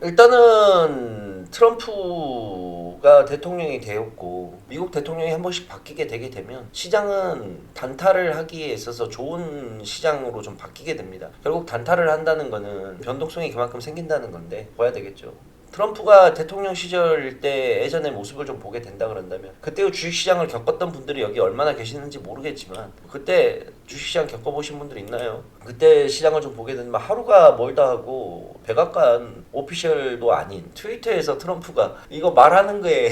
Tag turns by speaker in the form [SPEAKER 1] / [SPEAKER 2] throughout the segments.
[SPEAKER 1] 일단은 트럼프가 대통령이 되었고 미국 대통령이 한 번씩 바뀌게 되게 되면 시장은 단타를 하기에 있어서 좋은 시장으로 좀 바뀌게 됩니다. 결국 단타를 한다는 거는 변동성이 그만큼 생긴다는 건데 봐야 되겠죠. 트럼프가 대통령 시절 때 예전의 모습을 좀 보게 된다 그런다면 그때 주식시장을 겪었던 분들이 여기 얼마나 계시는지 모르겠지만 그때 주식시장 겪어보신 분들 있나요? 그때 시장을 좀 보게 되면 하루가 멀다 하고 백악관 오피셜도 아닌 트위터에서 트럼프가 이거 말하는 거에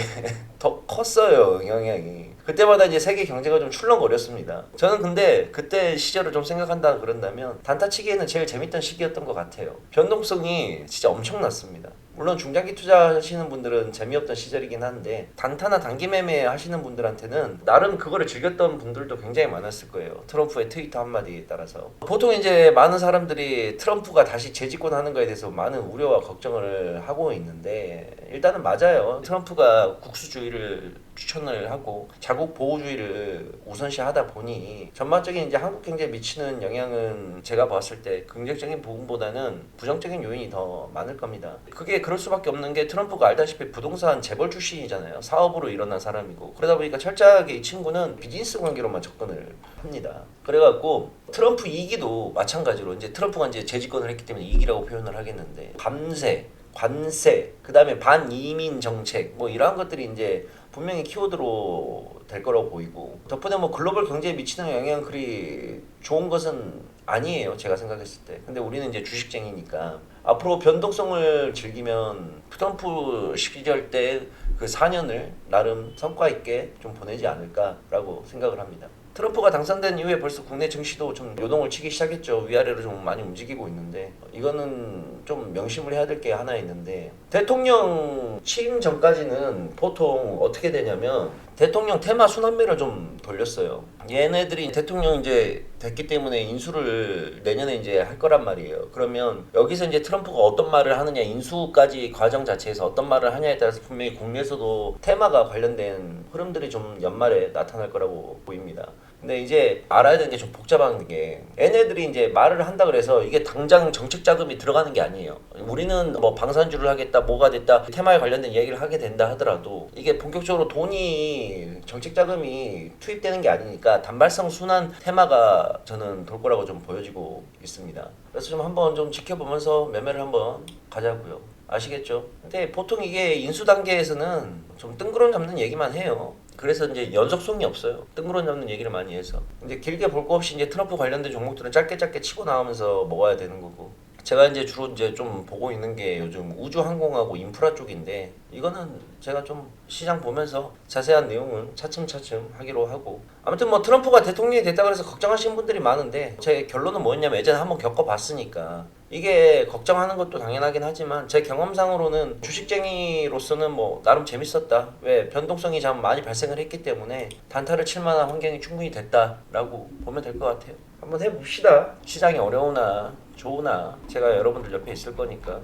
[SPEAKER 1] 더 컸어요 영향이. 그때마다 이제 세계 경제가 좀 출렁거렸습니다. 저는 근데 그때 시절을 좀 생각한다 그런다면 단타치기에는 제일 재밌던 시기였던 것 같아요. 변동성이 진짜 엄청났습니다. 물론 중장기 투자하시는 분들은 재미없던 시절이긴 한데 단타나 단기 매매 하시는 분들한테는 나름 그거를 즐겼던 분들도 굉장히 많았을 거예요. 트럼프의 트위터 한마디에 따라서. 보통 이제 많은 사람들이 트럼프가 다시 재집권하는 거에 대해서 많은 우려와 걱정을 하고 있는데 일단은 맞아요. 트럼프가 국수주의를 추천을 하고 자국 보호주의를 우선시하다 보니 전반적인 이제 한국 경제에 미치는 영향은 제가 봤을 때 긍정적인 부분보다는 부정적인 요인이 더 많을 겁니다. 그게 그럴 수밖에 없는 게 트럼프가 알다시피 부동산 재벌 출신이잖아요. 사업으로 일어난 사람이고 그러다 보니까 철저하게 이 친구는 비즈니스 관계로만 접근을 합니다. 그래갖고 트럼프 2기도 마찬가지로 이제 트럼프가 이제 재집권을 했기 때문에 2기라고 표현을 하겠는데 밤새 관세, 그 다음에 반이민 정책, 뭐 이러한 것들이 이제 분명히 키워드로 될 거라고 보이고 덕분에 뭐 글로벌 경제에 미치는 영향 그리 좋은 것은 아니에요. 제가 생각했을 때. 근데 우리는 이제 주식쟁이니까 앞으로 변동성을 즐기면 트럼프 시절 때 그 4년을 나름 성과 있게 좀 보내지 않을까라고 생각을 합니다. 트럼프가 당선된 이후에 벌써 국내 증시도 좀 요동을 치기 시작했죠. 위아래로 좀 많이 움직이고 있는데 이거는 좀 명심을 해야 될 게 하나 있는데 대통령 취임 전까지는 보통 어떻게 되냐면 대통령 테마 순환매를 좀 돌렸어요. 얘네들이 대통령 이제 됐기 때문에 인수를 내년에 이제 할 거란 말이에요. 그러면 여기서 이제 트럼프가 어떤 말을 하느냐, 인수까지 과정 자체에서 어떤 말을 하냐에 따라서 분명히 국내에서도 테마가 관련된 흐름들이 좀 연말에 나타날 거라고 보입니다. 근데 이제 알아야 되는 게 좀 복잡한 게 얘네들이 이제 말을 한다 그래서 이게 당장 정책 자금이 들어가는 게 아니에요. 우리는 뭐 방산주를 하겠다, 뭐가 됐다, 테마에 관련된 얘기를 하게 된다 하더라도 이게 본격적으로 돈이 정책 자금이 투입되는 게 아니니까 단발성 순환 테마가 저는 돌 거라고 좀 보여지고 있습니다. 그래서 좀 한번 좀 지켜보면서 매매를 한번 가자고요. 아시겠죠? 근데 보통 이게 인수 단계에서는 좀 뜬구름 잡는 얘기만 해요. 그래서 이제 연속성이 없어요. 뜬구름 잡는 얘기를 많이 해서. 이제 길게 볼 거 없이 이제 트럼프 관련된 종목들은 짧게 치고 나오면서 먹어야 되는 거고. 제가 이제 주로 이제 좀 보고 있는 게 요즘 우주항공하고 인프라 쪽인데 이거는 제가 좀 시장 보면서 자세한 내용은 차츰차츰 하기로 하고 아무튼 뭐 트럼프가 대통령이 됐다 그래서 걱정하시는 분들이 많은데 제 결론은 뭐였냐면 예전에 한번 겪어봤으니까 이게 걱정하는 것도 당연하긴 하지만 제 경험상으로는 주식쟁이로서는 뭐 나름 재밌었다. 왜 변동성이 참 많이 발생을 했기 때문에 단타를 칠 만한 환경이 충분히 됐다라고 보면 될 것 같아요. 한번 해봅시다. 시장이 어려우나 좋으나 제가 여러분들 옆에 있을 거니까